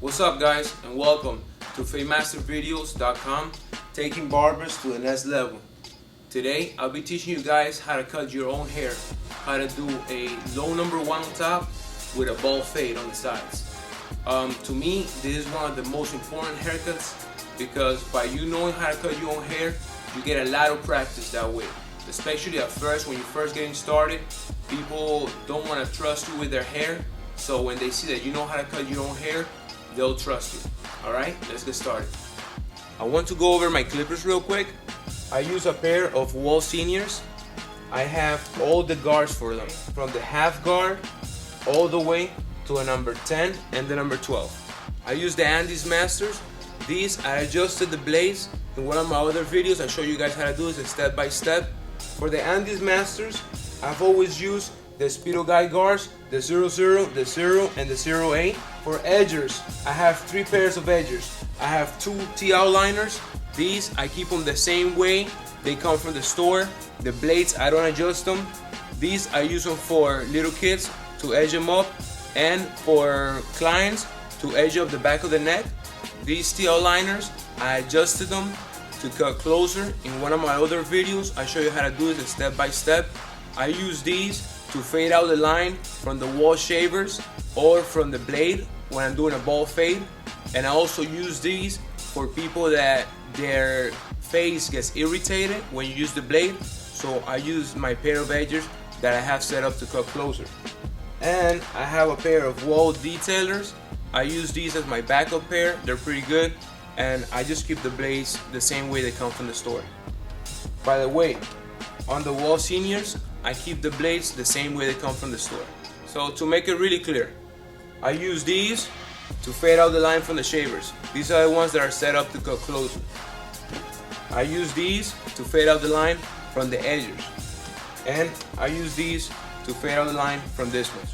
What's up, guys, and welcome to FadeMasterVideos.com, taking barbers to the next level. Today I'll be teaching you guys how to cut your own hair, how to do a low number one on top with a bald fade on the sides. To me, this is one of the most important haircuts because by you knowing how to cut your own hair, you get a lot of practice that way. Especially at first, when you're first getting started, people don't want to trust you with their hair. So when they see that you know how to cut your own hair, they'll trust you. Alright, let's get started. I want to go over my clippers real quick. I use a pair of Wall Seniors. I have all the guards for them, from the half guard all the way to a number 10 and the number 12. I use the Andes Masters. These, I adjusted the blades. In one of my other videos, I show you guys how to do this step by step. For the Andes Masters, I've always used the Speedo Guide guards, the 00, the 0, and the 08. For edgers, I have 3 pairs of edgers. I have 2 T-outliners. These, I keep them the same way they come from the store. The blades, I don't adjust them. These, I use them for little kids to edge them up, and for clients to edge up the back of the neck. These T-outliners, I adjusted them to cut closer. In one of my other videos, I show you how to do this step by step. I use these to fade out the line from the wall shavers or from the blade when I'm doing a bald fade. And I also use these for people that their face gets irritated when you use the blade. So I use my pair of edgers that I have set up to cut closer. And I have a pair of wall detailers. I use these as my backup pair. They're pretty good. And I just keep the blades the same way they come from the store. By the way, on the Wall Seniors, I keep the blades the same way they come from the store. So to make it really clear, I use these to fade out the line from the shavers. These are the ones that are set up to cut closer. I use these to fade out the line from the edgers. And I use these to fade out the line from this one.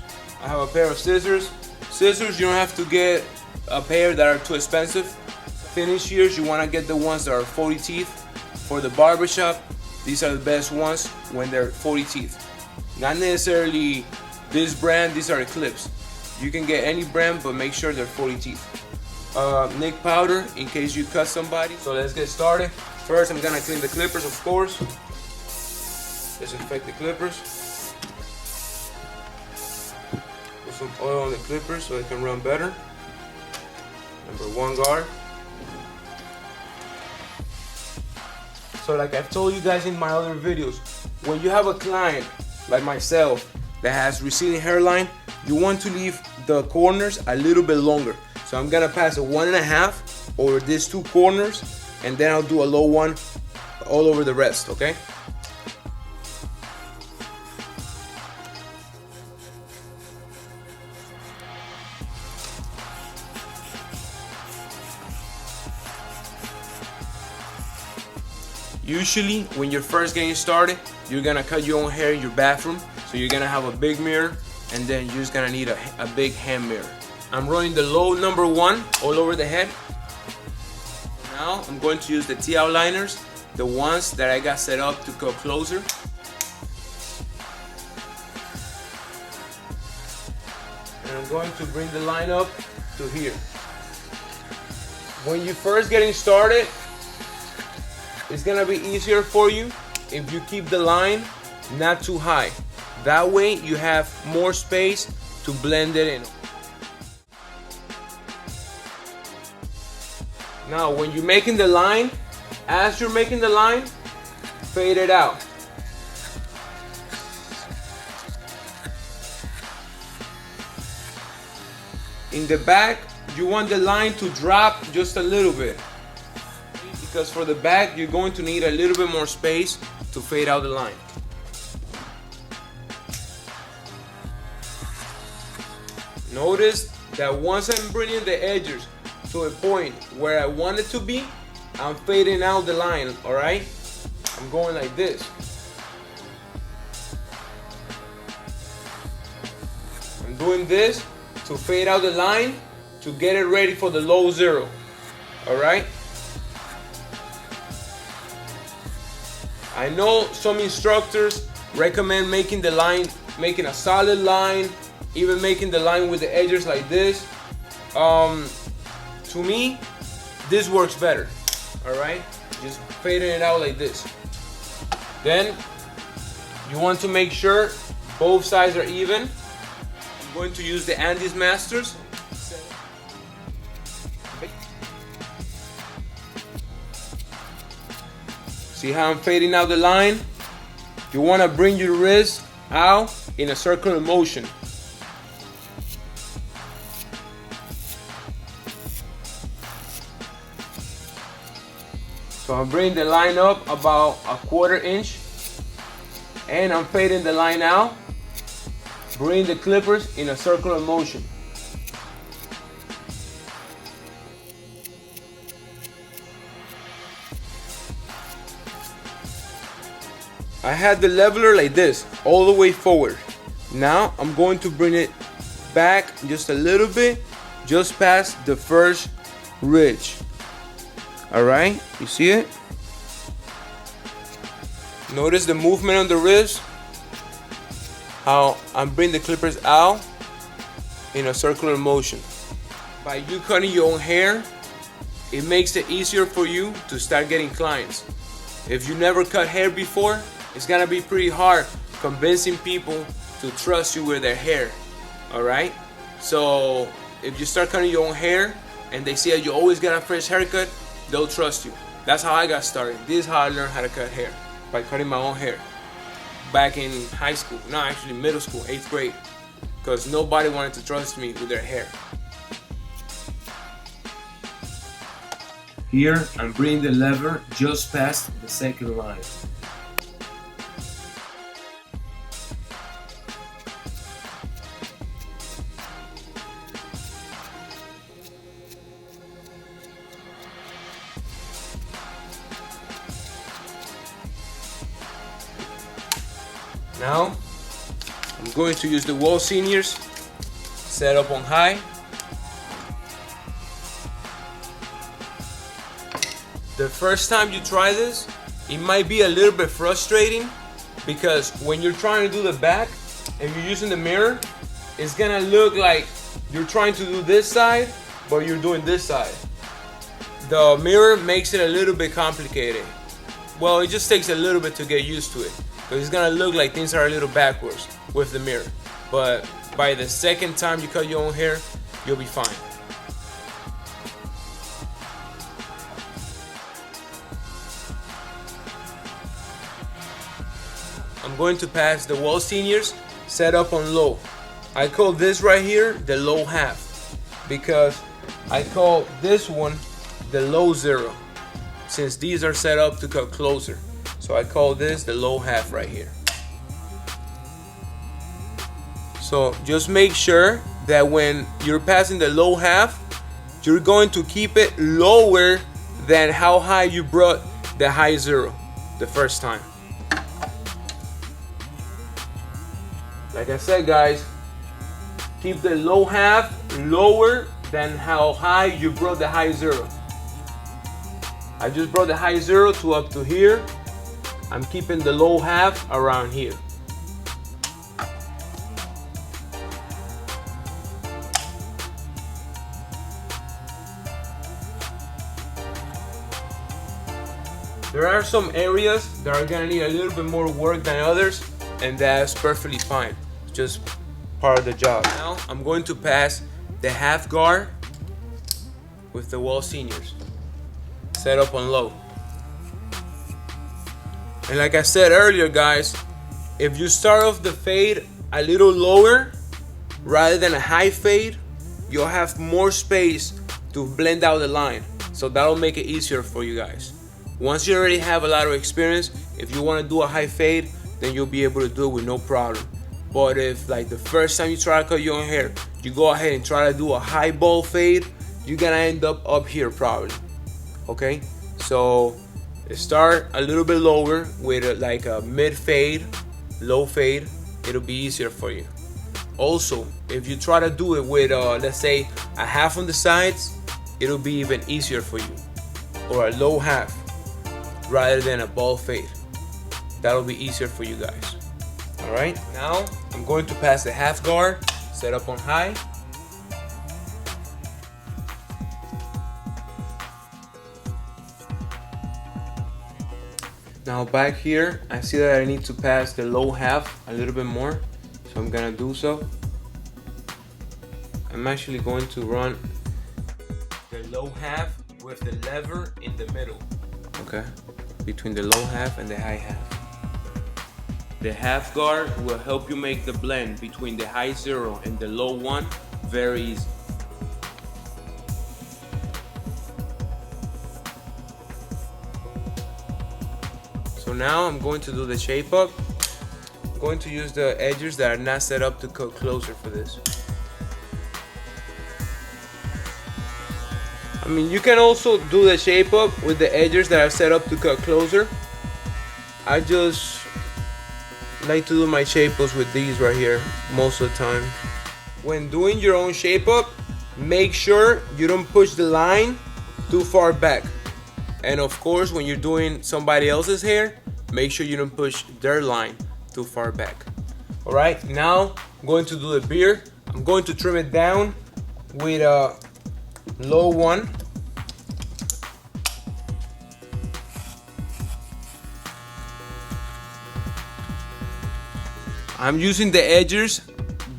I have a pair of scissors. Scissors, you don't have to get a pair that are too expensive. Finish shears, you want to get the ones that are 40 teeth. For the barbershop, these are the best ones when they're 40 teeth. Not necessarily this brand, these are the clips. You can get any brand, but make sure they're 40 teeth. Nick powder in case you cut somebody. So let's get started. First, I'm gonna clean the clippers, of course. Disinfect the clippers. Put some oil on the clippers so they can run better. Number 1 guard. So like I've told you guys in my other videos, when you have a client like myself that has receding hairline, you want to leave the corners a little bit longer. So I'm gonna pass a 1.5 over these 2 corners, and then I'll do a low one all over the rest, okay? Usually, when you're first getting started, you're gonna cut your own hair in your bathroom. So you're gonna have a big mirror, and then you're just gonna need a big hand mirror. I'm running the low number 1 all over the head. Now I'm going to use the T-outliners, the ones that I got set up to cut closer. And I'm going to bring the line up to here. When you're first getting started, it's gonna be easier for you if you keep the line not too high. That way you have more space to blend it in. Now when you're making the line, as you're making the line, fade it out. In the back, you want the line to drop just a little bit. Because for the back, you're going to need a little bit more space to fade out the line. Notice that once I'm bringing the edges to a point where I want it to be, I'm fading out the line, alright? I'm going like this. I'm doing this to fade out the line to get it ready for the low 0, alright? I know some instructors recommend making the line, making a solid line, even making the line with the edges like this. to me, this works better. Alright? Just fading it out like this. Then you want to make sure both sides are even. I'm going to use the Andes Masters. See how I'm fading out the line? You want to bring your wrist out in a circular motion. So I'm bringing the line up about a 1/4 inch, and I'm fading the line out, bring the clippers in a circular motion. I had the leveler like this, all the way forward. Now I'm going to bring it back just a little bit, just past the first ridge. Alright, you see it? Notice the movement on the wrist, how I'm bringing the clippers out in a circular motion. By you cutting your own hair, it makes it easier for you to start getting clients. If you never cut hair before, it's gonna be pretty hard convincing people to trust you with their hair. Alright? So if you start cutting your own hair and they see that you always got a fresh haircut, they'll trust you. That's how I got started. This is how I learned how to cut hair, by cutting my own hair. Back in high school, no, actually middle school, 8th grade, because nobody wanted to trust me with their hair. Here, I'm bringing the lever just past the second line. Now, I'm going to use the wall seniors, set up on high. The first time you try this, it might be a little bit frustrating, because when you're trying to do the back and you're using the mirror, it's gonna look like you're trying to do this side, but you're doing this side. The mirror makes it a little bit complicated. Well, it just takes a little bit to get used to it, because it's gonna look like things are a little backwards with the mirror. But by the second time you cut your own hair, you'll be fine. I'm going to pass the wall seniors set up on low. I call this right here the low half, because I call this one the low zero, since these are set up to cut closer. So I call this the low half right here. So just make sure that when you're passing the low half, you're going to keep it lower than how high you brought the high zero the first time. Like I said, guys, keep the low half lower than how high you brought the high zero. I just brought the high zero to up to here. I'm keeping the low half around here. There are some areas that are gonna need a little bit more work than others, and that's perfectly fine. It's just part of the job. Now I'm going to pass the half guard with the wall seniors. Set up on low. And like I said earlier, guys, if you start off the fade a little lower rather than a high fade, you'll have more space to blend out the line. So that'll make it easier for you guys. Once you already have a lot of experience, if you want to do a high fade, then you'll be able to do it with no problem. But if like the first time you try to cut your own hair, you go ahead and try to do a high ball fade, you're gonna end up here probably. Okay, so start a little bit lower with like a mid fade, low fade. It'll be easier for you. Also, if you try to do it with let's say a half on the sides, it'll be even easier for you, or a low half rather than a ball fade. That'll be easier for you guys. All right, now I'm going to pass the half guard, set up on high. Now back here, I see that I need to pass the low half a little bit more, so I'm gonna do so. I'm actually going to run the low half with the lever in the middle, okay? Between the low half and the high half. The half guard will help you make the blend between the high 0 and the low 1 very easy. So now I'm going to do the shape up. I'm going to use the edges that are not set up to cut closer for this. I mean, you can also do the shape up with the edges that are set up to cut closer. I just like to do my shape ups with these right here most of the time. When doing your own shape up, make sure you don't push the line too far back. And of course, when you're doing somebody else's hair, make sure you don't push their line too far back. All right, now I'm going to do the beard. I'm going to trim it down with a low 1. I'm using the edges,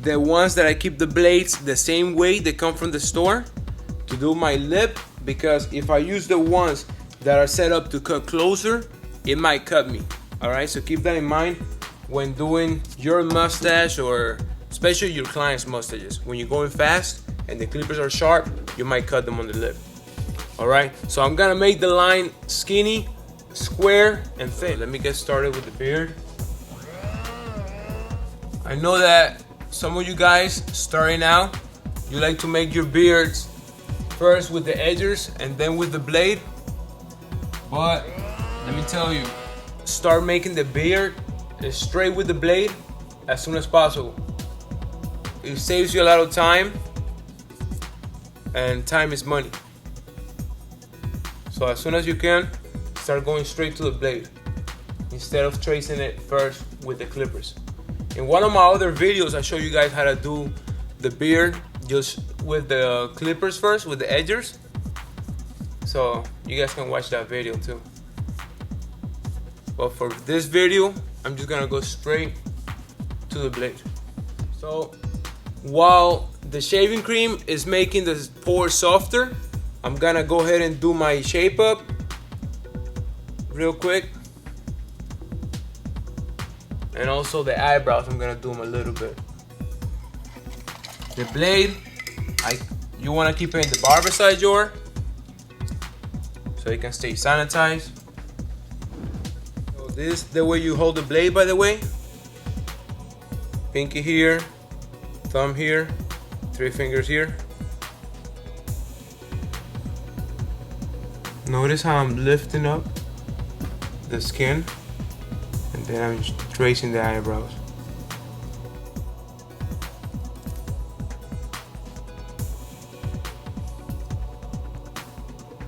the ones that I keep the blades the same way they come from the store, to do my lip, because if I use the ones that are set up to cut closer, it might cut me. All right, so keep that in mind when doing your mustache, or especially your clients' mustaches. When you're going fast and the clippers are sharp, you might cut them on the lip. All right, so I'm gonna make the line skinny, square, and thin. Let me get started with the beard. I know that some of you guys starting out, you like to make your beards first with the edges and then with the blade. But let me tell you, start making the beard straight with the blade as soon as possible. It saves you a lot of time, and time is money. So as soon as you can, start going straight to the blade instead of tracing it first with the clippers. In one of my other videos, I show you guys how to do the beard just with the clippers first, with the edges. So you guys can watch that video too. But for this video, I'm just gonna go straight to the blade. So while the shaving cream is making the pores softer, I'm gonna go ahead and do my shape up real quick. And also the eyebrows, I'm gonna do them a little bit. The blade, you wanna keep it in the barber side drawer so it can stay sanitized. So this is the way you hold the blade, by the way. Pinky here, thumb here, 3 fingers here. Notice how I'm lifting up the skin, and then I'm just tracing the eyebrows.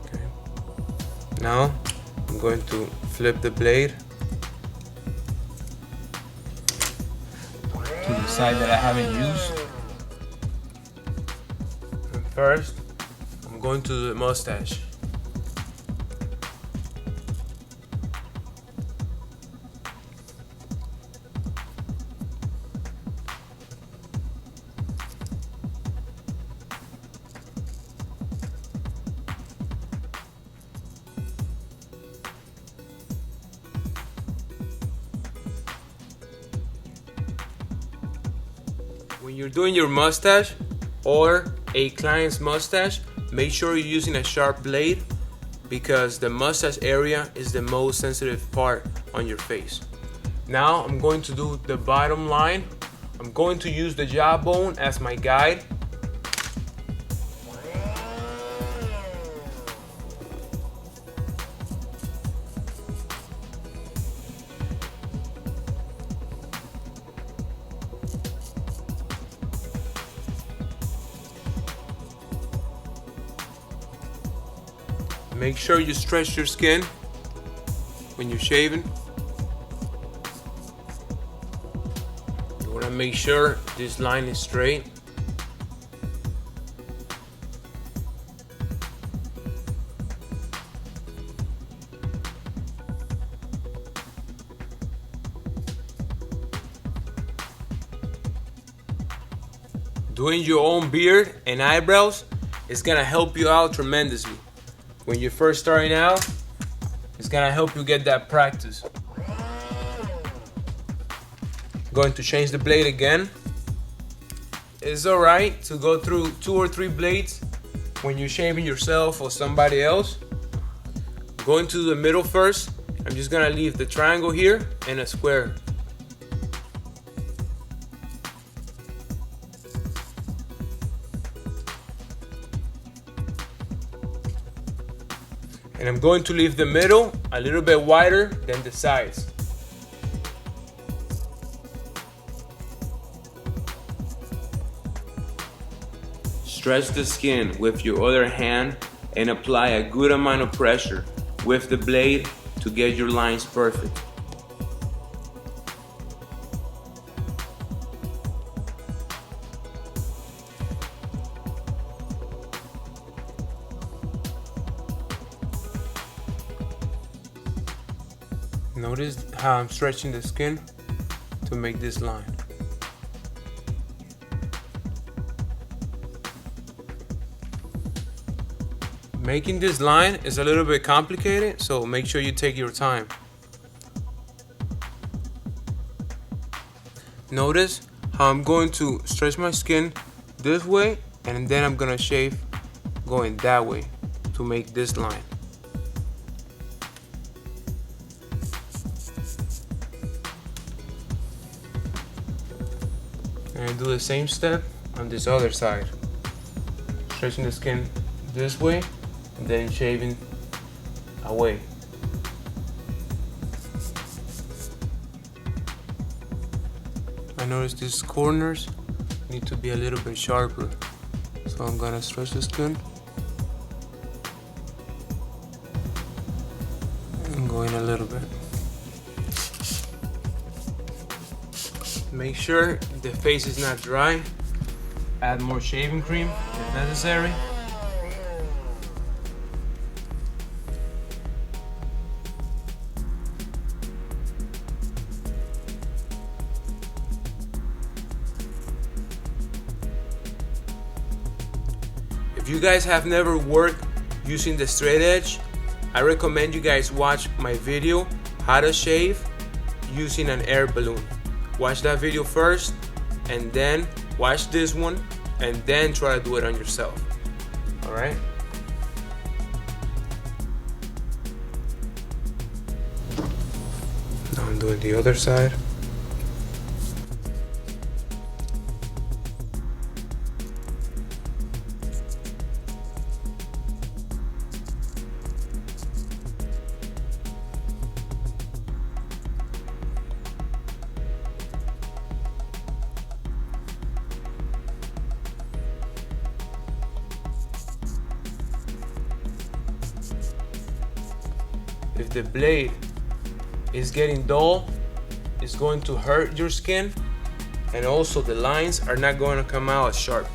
Okay. Now I'm going to flip the blade to the side that I haven't used. And first, I'm going to do the mustache. When you're doing your mustache or a client's mustache, make sure you're using a sharp blade, because the mustache area is the most sensitive part on your face. Now I'm going to do the bottom line. I'm going to use the jawbone as my guide. Make sure you stretch your skin when you're shaving. You want to make sure this line is straight. Doing your own beard and eyebrows is gonna help you out tremendously. When you're first starting out, it's gonna help you get that practice. Going to change the blade again. It's alright to go through 2 or 3 blades when you're shaving yourself or somebody else. Going to the middle first, I'm just gonna leave the triangle here and a square. And I'm going to leave the middle a little bit wider than the sides. Stretch the skin with your other hand and apply a good amount of pressure with the blade to get your lines perfect. Notice how I'm stretching the skin to make this line. Making this line is a little bit complicated, so make sure you take your time. Notice how I'm going to stretch my skin this way, and then I'm gonna shave going that way to make this line. And I do the same step on this other side. Stretching the skin this way, and then shaving away. I notice these corners need to be a little bit sharper, so I'm gonna stretch the skin and go in a little bit. Make sure the face is not dry. Add more shaving cream if necessary. If you guys have never worked using the straight edge, I recommend you guys watch my video how to shave using an air balloon. Watch that video first and then watch this one and then try to do it on yourself. Alright? Now I'm doing the other side. If the blade is getting dull, it's going to hurt your skin, and also the lines are not going to come out as sharp.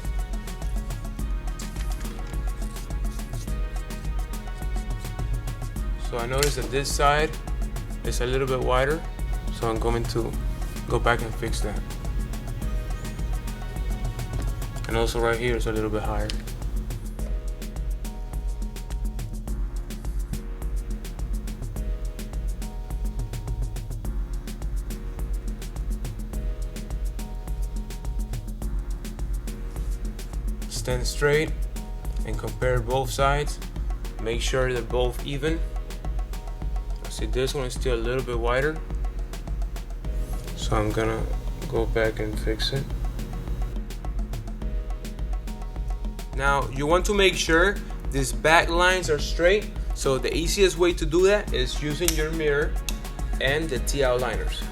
So I noticed that this side is a little bit wider, so I'm going to go back and fix that. And also right here is a little bit higher. Stand straight and compare both sides. Make sure they're both even. See, this one is still a little bit wider, so I'm gonna go back and fix it. Now you want to make sure these back lines are straight, so the easiest way to do that is using your mirror and the T-outliners.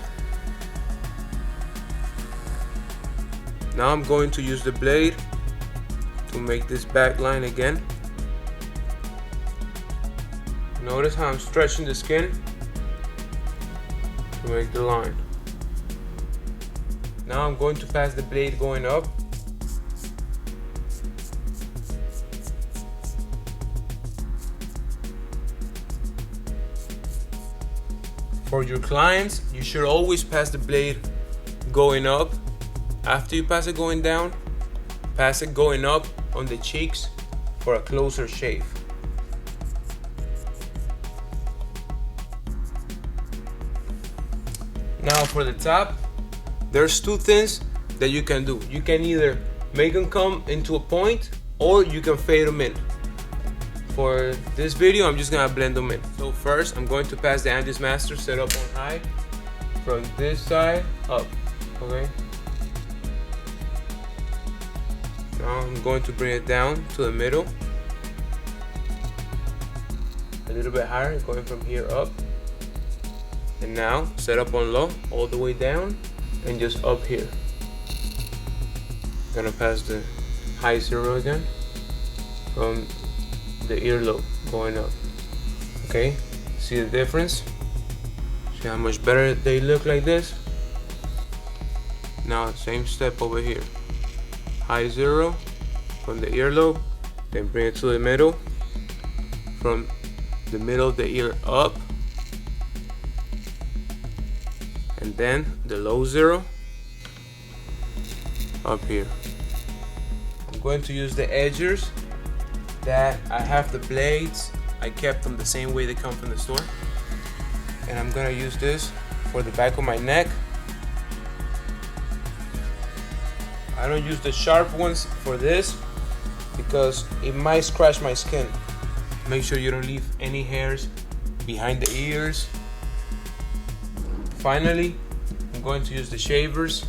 Now I'm going to use the blade to make this back line again. Notice how I'm stretching the skin to make the line. Now I'm going to pass the blade going up. For your clients, you should always pass the blade going up after you pass it going down, pass it going up on the cheeks for a closer shave. Now for the top, there's two things that you can do. You can either make them come into a point or you can fade them in. For this video, I'm just gonna blend them in. So first, I'm going to pass the Andes Master set up on high from this side up, okay? Now I'm going to bring it down to the middle. A little bit higher, going from here up. And now set up on low, all the way down, and just up here. Gonna pass the high zero again from the earlobe going up. Okay, see the difference? See how much better they look like this? Now same step over here. High zero from the earlobe, then bring it to the middle. From the middle of the ear up. And then the low zero up here. I'm going to use the edgers that I have the blades. I kept them the same way they come from the store. And I'm gonna use this for the back of my neck. I don't use the sharp ones for this because it might scratch my skin. Make sure you don't leave any hairs behind the ears. Finally, I'm going to use the shavers.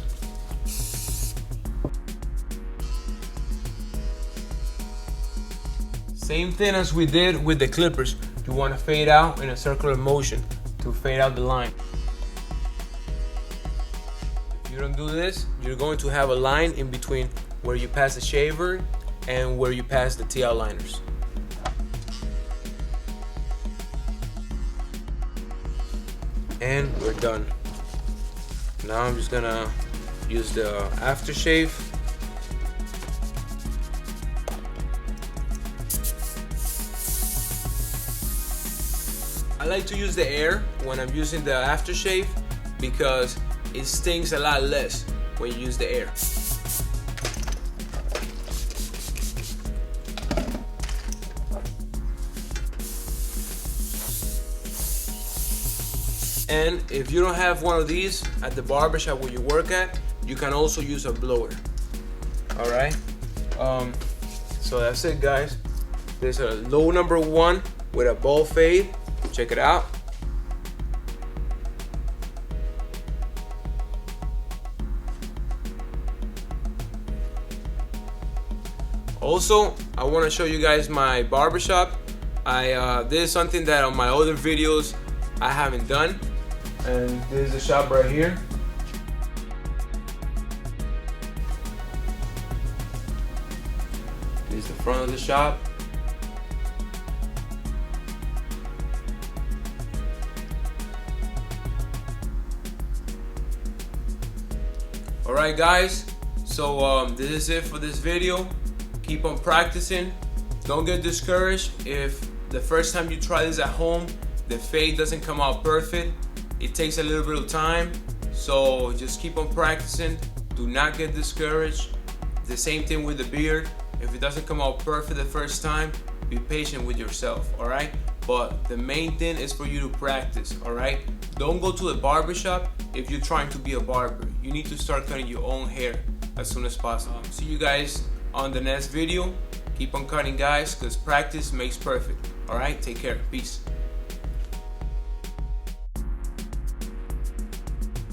Same thing as we did with the clippers. You want to fade out in a circular motion to fade out the line. If you don't do this, you're going to have a line in between where you pass the shaver and where you pass the TL liners. And we're done. Now I'm just gonna use the aftershave. I like to use the air when I'm using the aftershave because it stings a lot less when you use the air. And if you don't have one of these at the barbershop where you work at, you can also use a blower. All right. So that's it, guys. There's a low number 1 with a ball fade. Check it out. Also, I want to show you guys my barbershop. This is something that on my other videos I haven't done. And this is the shop right here. This is the front of the shop. Alright guys, so this is it for this video. Keep on practicing. Don't get discouraged if the first time you try this at home, the fade doesn't come out perfect. It takes a little bit of time, so just keep on practicing. Do not get discouraged. The same thing with the beard. If it doesn't come out perfect the first time, be patient with yourself, all right? But the main thing is for you to practice, all right? Don't go to the barbershop if you're trying to be a barber. You need to start cutting your own hair as soon as possible. See you guys on the next video. Keep on cutting, guys, because practice makes perfect. All right, take care. Peace.